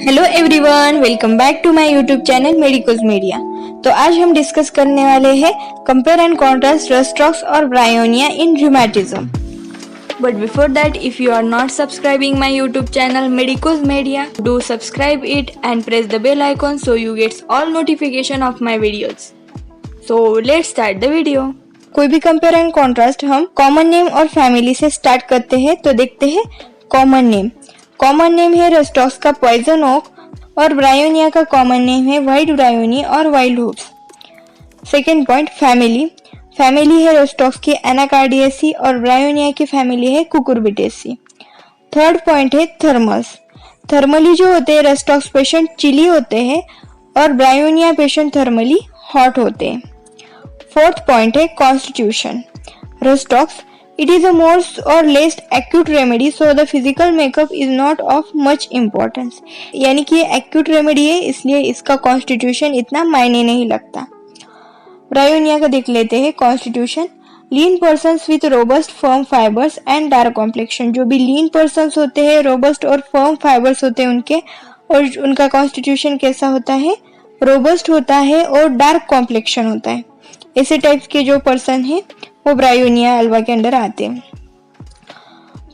Hello everyone, welcome back to my YouTube channel medicos media. तो आज हम discuss करने वाले हैं कंपेयर एंड कॉन्ट्रास्ट रस्टॉक्स और Bryonia in rheumatism. But before that, if you are not subscribing my YouTube channel Medicos Media, do subscribe it and press the bell icon so you get all notification of my videos. So let's start the video. कोई भी compare and contrast हम common name और family से start करते हैं। तो देखते हैं कॉमन नेम। कॉमन नेम है रस्टॉक्स का पॉइजन ओक और ब्रायोनिया का कॉमन नेम है व्हाइट ब्रायोनी और wild hopes. Second point family. Family है रस्टॉक्स की एनाकार्डियेसी और ब्रायोनिया की फैमिली है कुकुरबिटेसी। थर्ड पॉइंट है थर्मल्स। थर्मली जो होते हैं रस्टॉक्स पेशेंट चिली होते हैं और ब्रायोनिया पेशेंट थर्मली हॉट होते हैं। फोर्थ पॉइंट है constitution. Rhus tox it is a more or less acute remedy, so the physical makeup is not of much importance। यानी कि ये acute remedy है, इसलिए इसका constitution इतना मायने नहीं लगता। ब्रायोनिया का देख लेते हैं constitution। Lean persons with robust firm fibers and dark complexion। जो भी लीन persons होते हैं, robust और firm fibers होते हैं उनके, और उनका constitution कैसा होता है, robust होता है और dark complexion होता है। ऐसे टाइप्स के जो पर्सन है वो ब्रायोनिया अल्वा के अंडर आते हैं।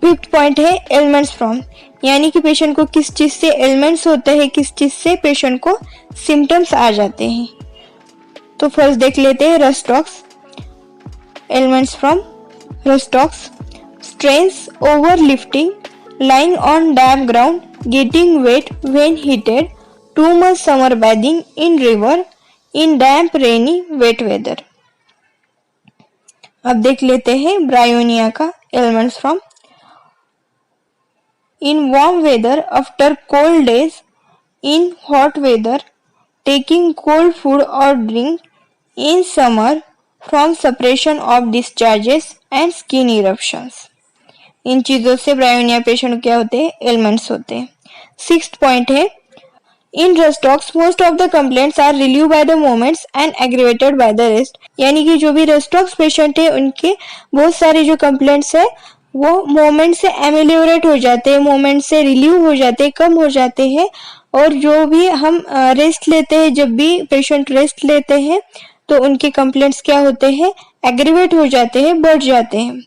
फिफ्थ पॉइंट है एलिमेंट्स फ्रॉम, यानी कि पेशेंट को किस चीज से एलिमेंट्स होते हैं, किस चीज से पेशेंट को सिम्टम्स आ जाते हैं। तो फर्स्ट देख लेते हैं rhus tox. Elements from rhus tox: strains over lifting, lying on damp ground, getting wet when heated, too much summer bathing in river, in damp rainy wet weather. अब देख लेते हैं ब्रायोनिया का elements from. In warm weather after cold days, in hot weather, taking cold food और drink, in summer, from suppression of discharges and skin eruptions. इन चीजों से bryonia patient क्या होते हैं, एलिमेंट्स होते हैं। सिक्स्थ पॉइंट है in rhus tox most of the complaints are relieve by the moments and aggravated by the rest. यानी कि जो भी रस्टॉक्स पेशेंट है उनके बहुत सारे जो कंप्लेंट्स है वो मोमेंट से एमेलियोरेट हो जाते हैं, मोमेंट से रिलीव हो जाते हैं, कम हो जाते हैं। और जो भी हम रेस्ट लेते हैं, जब भी पेशेंट रेस्ट लेते हैं तो उनके कंप्लेंट्स क्या होते हैं, एग्रीवेट हो जाते हैं, बढ़ जाते हैं।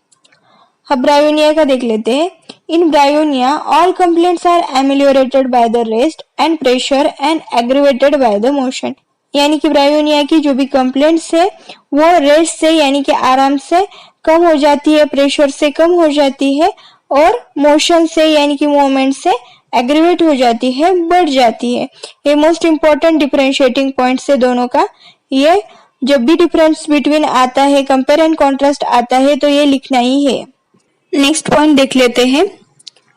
अब ब्रायोनिया का देख लेते हैं। In bryonia all complaints are ameliorated by the rest and pressure and aggravated by the motion. यानी कि ब्रायोनिया की जो भी कंप्लेंट्स है वो रेस्ट से यानी कि आराम से कम हो जाती है, प्रेशर से कम हो जाती है और मोशन से यानी कि मूवमेंट से एग्रीवेट हो जाती है, बढ़ जाती है। ये मोस्ट इंपॉर्टेंट डिफरेंशिएटिंग पॉइंट है दोनों का। ये जब भी डिफरेंस बिटवीन आता है, कंपेयर एंड कॉन्ट्रास्ट आता है, तो ये लिखना ही है। नेक्स्ट पॉइंट देख लेते हैं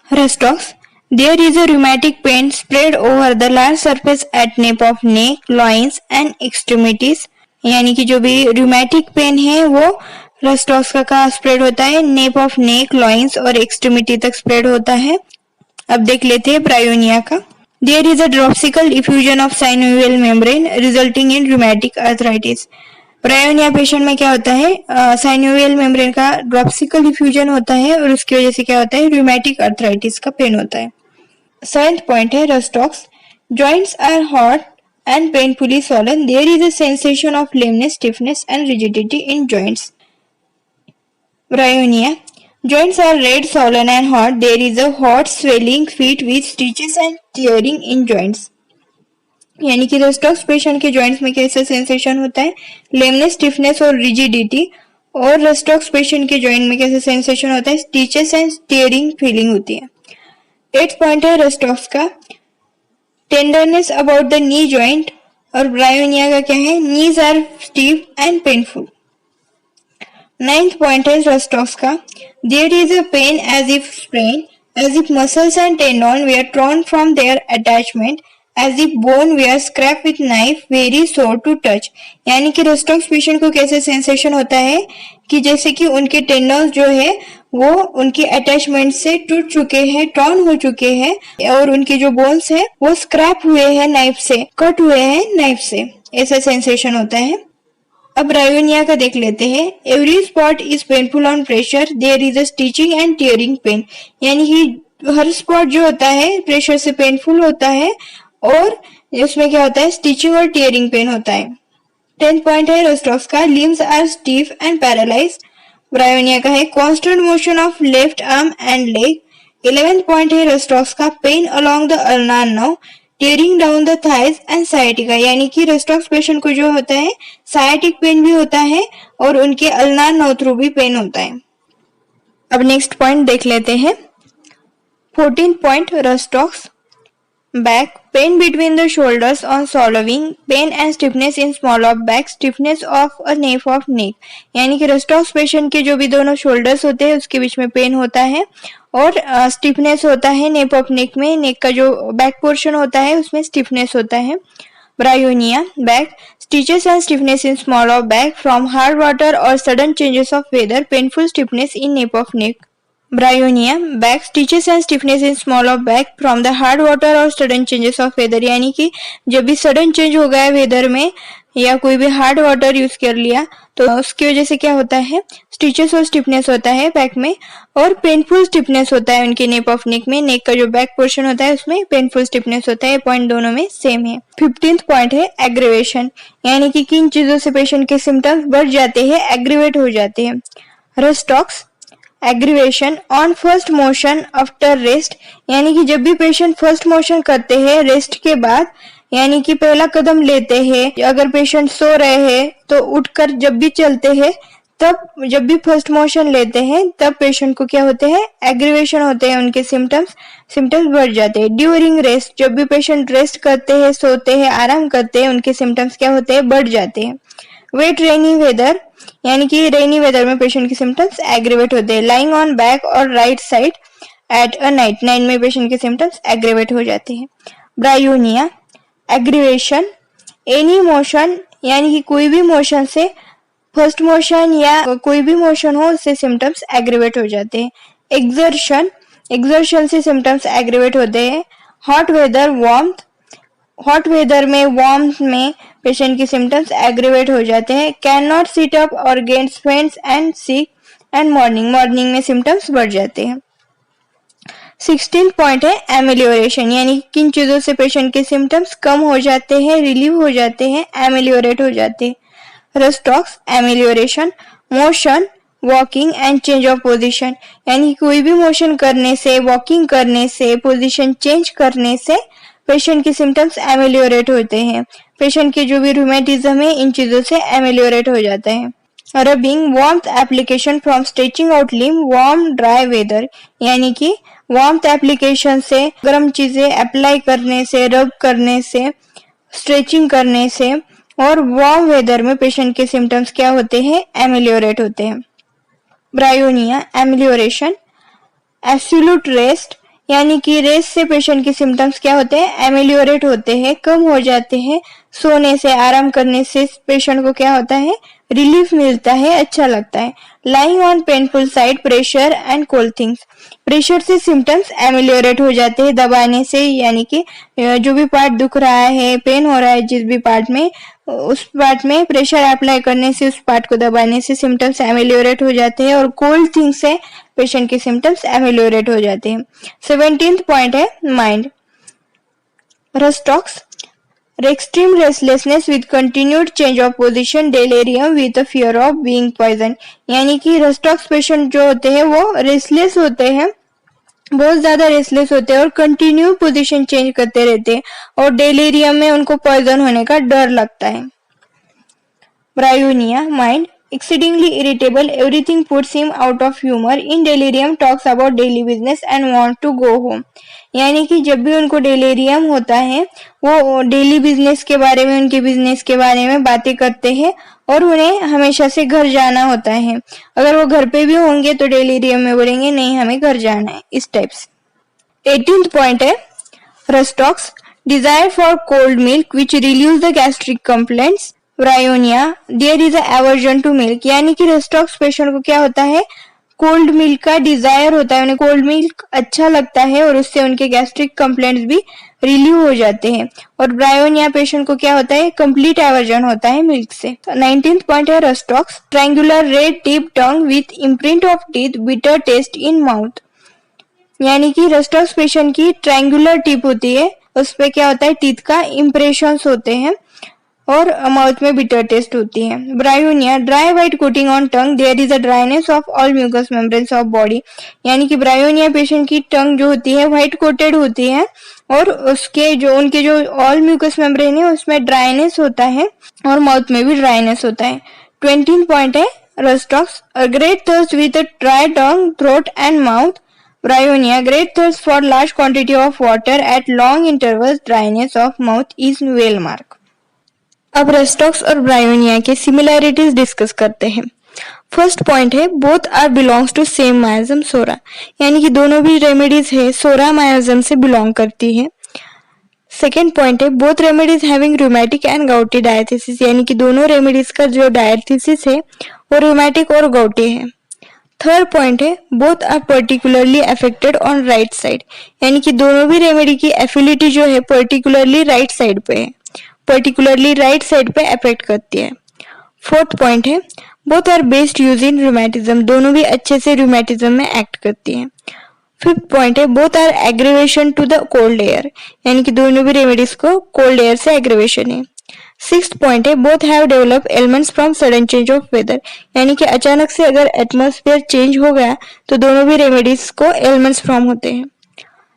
Rhus tox. There is a rheumatic pain spread over the large surface at nape of neck, loins and extremities. यानी कि जो भी रूमेटिक पेन है वो रस्टॉक्स का कहाँ स्प्रेड होता है, नेप ऑफ नेक, लॉइंस और एक्सट्रीमिटी तक स्प्रेड होता है। अब देख लेते हैं ब्रायोनिया का। There is a dropsical effusion of synovial membrane resulting in rheumatic arthritis. Bryonia patient में क्या होता है, साइनोवियल मेम्ब्रेन का ड्रॉप्सिकल इफ्यूजन होता है और उसकी वजह से क्या होता है, रूमेटिक आर्थराइटिस का पेन होता है। सेवेंथ पॉइंट है Rhus tox. Joints are hot and painfully swollen, there is a sensation of lameness, stiffness and rigidity in joints। Bryonia joints are red, swollen and hot, there is a hot swelling feet with stitches and tearing in joints। यानी कि rhus tox patient के joints में कैसे sensation होता है, lameness, stiffness और rigidity. और rhus tox patient के जॉइंट में कैसे सेंसेशन होता है, स्टिचेस एंड टीयरिंग फीलिंग होती है। एट्थ पॉइंट है रस्टॉक्स का tenderness about the knee joint, और ब्रायोनिया का क्या है, knees are stiff and painful. Ninth point है रस्टॉक्स का there is a pain as if sprain, as if muscles and tendon were torn from their attachment, as if bone were scraped with knife, very sore to touch। यानी कि rhus tox patient को कैसे sensation होता है कि जैसे कि उनके टेंडन्स जो है वो उनके अटैचमेंट से टूट चुके हैं, टॉर्न हो चुके हैं, और उनके जो बोन्स है वो स्क्रैप हुए हैं नाइफ से, कट हुए हैं नाइफ से, ऐसा सेंसेशन होता है। अब ब्रायोनिया का देख लेते हैं। Every spot is painful on pressure, there is a stitching and tearing pain. यानी कि हर स्पॉट जो होता है प्रेशर से पेनफुल होता है और उसमें क्या होता है, स्टिचिंग और टियरिंग पेन होता है। 10th पॉइंट है रोस्टॉक्स का, limbs are stiff and paralyse. Bryonia का है constant motion of left arm and leg. 11th point है रोस्टॉक्स का, pain along the ulnar nerve tearing down the thighs and sciatica, यानी कि रोस्टॉक्स पेशेंट को जो होता है साइटिक पेन भी होता है और उनके अल्नार नर्व थ्रू भी पेन होता है। अब नेक्स्ट पॉइंट देख लेते हैं। 14th point rhus tox back, pain between the shoulders on swallowing, pain and stiffness in small of back, stiffness of a nape of neck, यानी कि रोस्टॉक्स पेशेंट के जो भी दोनों शोल्डर्स होते हैं उसके बीच में पेन होता है और स्टिफनेस होता है नेप ऑफ नेक में, नेक का जो बैक पोर्शन होता है उसमें स्टिफनेस होता है। Bryonia back, stitches and stiffness in small of back from hard water और sudden changes of weather, painful stiffness in nape of neck. Bryonia back, stitches and stiffness in small of back from the hard water और sudden changes of weather, यानी कि जब भी sudden change हो गया weather में या कोई भी हार्ड वाटर यूज कर लिया तो उसकी वजह से क्या होता है, स्टिचेस और स्टिफनेस होता है बैक में और पेनफुल स्टिफनेस होता है उनके नेप ऑफ नेक में, नेक का जो बैक पोर्शन होता है उसमें पेनफुल स्टिफनेस होता है। पॉइंट दोनों में सेम है। 15th पॉइंट है एग्रीवेशन, यानी कि किन चीजों से पेशेंट के सिम्टम्स बढ़ जाते हैं, एग्रीवेट हो जाते हैं। Rhus tox aggravation on first motion after rest, यानी कि जब भी पेशेंट फर्स्ट मोशन करते हैं रेस्ट के बाद, यानी कि पहला कदम लेते हैं, अगर पेशेंट सो रहे हैं तो उठकर जब भी चलते हैं तब जब भी फर्स्ट मोशन लेते हैं तब पेशेंट को क्या होते हैं, एग्रीवेशन होते हैं, उनके सिम्टम्स बढ़ जाते हैं। ड्यूरिंग रेस्ट, जब भी पेशेंट रेस्ट करते हैं, सोते हैं, आराम करते हैं, उनके सिम्टम्स क्या होते हैं, बढ़ जाते हैं। वेट रेनी वेदर, यानी कि रेनी वेदर में पेशेंट के सिम्टम्स एग्रीवेट होते हैं। लाइंग ऑन बैक और right side at a night, night में पेशेंट के सिम्टम्स एग्रीवेट हो जाते हैं। ब्रायोनिया एग्रीवेशन एनी मोशन, यानी कि कोई भी मोशन से, फर्स्ट मोशन या कोई भी मोशन हो उससे सिम्टम्स एग्रीवेट हो जाते हैं। एक्सर्शन से सिम्टम्स एग्रीवेट होते हैं। Hot weather warmth, hot weather में वार्मथ में पेशेंट के सिम्टम्स एग्रीवेट हो जाते हैं। कैन नॉट सिट अप और get faints and sick and morning में सिम्टम्स बढ़ जाते हैं। 16th पॉइंट है एमेलियोरेशन, यानी किन चीजों से पेशेंट के सिम्टम्स कम हो जाते हैं, रिलीव हो जाते हैं, एमेलियोरेट हो जाते हैं। Rhus tox amelioration motion walking and change of position, यानी कोई भी मोशन करने से, वॉकिंग करने से, पोजीशन चेंज करने से पेशेंट के सिम्टम्स एमेलियोरेट होते हैं। पेशेंट के जो भी रूमेटिज्म है इन चीजों से एमेलियोरेट हो जाता है। Rubbing warmth application from stretching out limb warm dry weather, यानी कि वार्मथ एप्लीकेशन से, गर्म चीजें अप्लाई करने से, रब करने से, स्ट्रेचिंग करने से और वार्म वेदर में पेशेंट के सिम्टम्स क्या होते हैं, एमेलियोरेट होते हैं। ब्रायोनिया एमेलियोरेशन एब्सोल्यूट रेस्ट, यानी कि रेस्ट से पेशेंट के सिम्टम्स क्या होते हैं, एमेलियोरेट होते हैं, कम हो जाते हैं। सोने से, आराम करने से पेशेंट को क्या होता है, रिलीफ मिलता है, अच्छा लगता है। Lying on painful side pressure and cold things, pressure से सिम्टम्स एमेलियोरेट हो जाते हैं, दबाने से, यानी कि जो भी पार्ट दुख रहा है, पेन हो रहा है जिस भी पार्ट में, उस पार्ट में प्रेशर अप्लाई करने से, उस पार्ट को दबाने से सिम्टम्स एमेलियोरेट हो जाते हैं और कोल्ड थिंग्स से पेशेंट के सिम्टम्स एमेलियोरेट हो जाते हैं। 17th पॉइंट है mind रोस्टॉक्स extreme restlessness with continued change of position, delirium with a fear of being poisoned, यानी कि रोस्टॉक्स पेशेंट जो होते हैं वो रेस्टलेस होते हैं, बहुत ज्यादा रेस्टलेस होते हैं और कंटिन्यू पोजीशन चेंज करते रहते हैं और डेलीरियम में उनको पॉइजन होने का डर लगता है। Bryonia mind exceedingly irritable, everything puts him out of humor, in delirium talks about daily business and want to go home, यानी कि जब भी उनको डेलीरियम होता है वो डेली बिजनेस के बारे में, उनके बिजनेस के बारे में बातें करते हैं और उन्हें हमेशा से घर जाना होता है। अगर वो घर पे भी होंगे तो डेलीरियम में बोलेंगे नहीं हमें घर जाना है, इस टाइप से। 18th पॉइंट है rhus tox desire for cold milk which relieves the gastric complaints. Bryonia there is aversion to milk, यानी कि रोस्टॉक्स पेशेंट को क्या होता है, कोल्ड मिल्क का डिजायर होता है, उन्हें कोल्ड मिल्क अच्छा लगता है और उससे उनके गैस्ट्रिक कंप्लेंट्स भी रिलीव हो जाते हैं। और ब्रायोनिया पेशेंट को क्या होता है, कंप्लीट एवर्जन होता है मिल्क से। 19th पॉइंट है rhus tox triangular red tip tongue with imprint of teeth, bitter taste in mouth, यानी कि रस्टॉक्स पेशेंट की ट्रायंगुलर टिप होती है, उस पे क्या होता है, टीथ का इम्प्रेशंस होते हैं और माउथ में बिटर टेस्ट होती है। Bryonia, dry white coating on tongue, there is a dryness of all mucous membranes of body. यानी कि ब्रायोनिया पेशेंट की टंग जो होती है व्हाइट कोटेड होती है और उनके जो ऑल म्यूकस मेम्ब्रेन है उसमें ड्राइनेस होता है और माउथ में भी ड्राइनेस होता है। 20 पॉइंट है Rhus tox, a great thirst with a dry tongue, throat and mouth. Bryonia, great thirst for large quantity of water at long intervals, dryness of mouth is well mark. अब rhus tox और bryonia के similarities discuss करते हैं। First point है both are belongs to same miasm psora, यानी कि दोनों भी रेमेडीज है सोरा मायाजम से बिलोंग करती है। सेकेंड पॉइंट है both remedies having rheumatic and gouty diathesis, यानी कि दोनों रेमेडीज का जो डायथिसिस है वो रूमेटिक और गाउटी है। थर्ड पॉइंट है both are particularly affected on right side, यानी कि दोनों भी रेमेडी की एफिलिटी जो है पर्टिकुलरली राइट साइड पे है, पर्टिकुलरली राइट साइड पे अफेक्ट करती है। फोर्थ पॉइंट है both are based use in rheumatism, दोनों भी अच्छे से रूमेटिज्म में एक्ट करती हैं। फिफ्थ पॉइंट है both are aggravation to the cold air, यानी कि दोनों भी रेमेडीज को कोल्ड एयर से एग्रीवेशन है। सिक्स्थ पॉइंट है both have develop elements from sudden change of weather, यानी कि अचानक से अगर एटमॉस्फेयर चेंज हो गया तो दोनों भी रेमेडीज को एलिमेंट्स फ्रॉम होते हैं।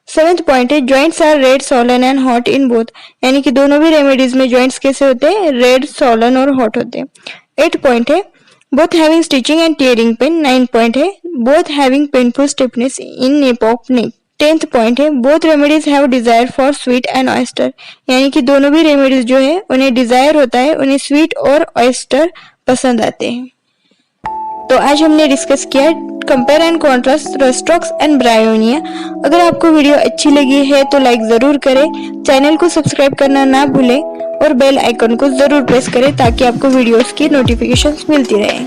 सेवेंथ पॉइंट है joints are red, swollen and hot in both, यानी कि दोनों भी रेमेडीज में जॉइंट्स कैसे होते हैं, रेड, सोलन और हॉट होते हैं। एट पॉइंट है both having stitching and tearing pain. Nine point है both having painful stiffness in nape of neck. 10th point है both remedies have desire for sweet and oyster, यानी कि दोनों भी रेमेडीज जो है उन्हें डिजायर होता है, उन्हें स्वीट और ऑयस्टर पसंद आते हैं। तो आज हमने डिस्कस किया compare and contrast rhus tox and bryonia. अगर आपको वीडियो अच्छी लगी है तो लाइक जरूर करें, चैनल को सब्सक्राइब करना ना भूलें और बेल आइकन को जरूर प्रेस करें ताकि आपको वीडियोस की नोटिफिकेशंस मिलती रहे।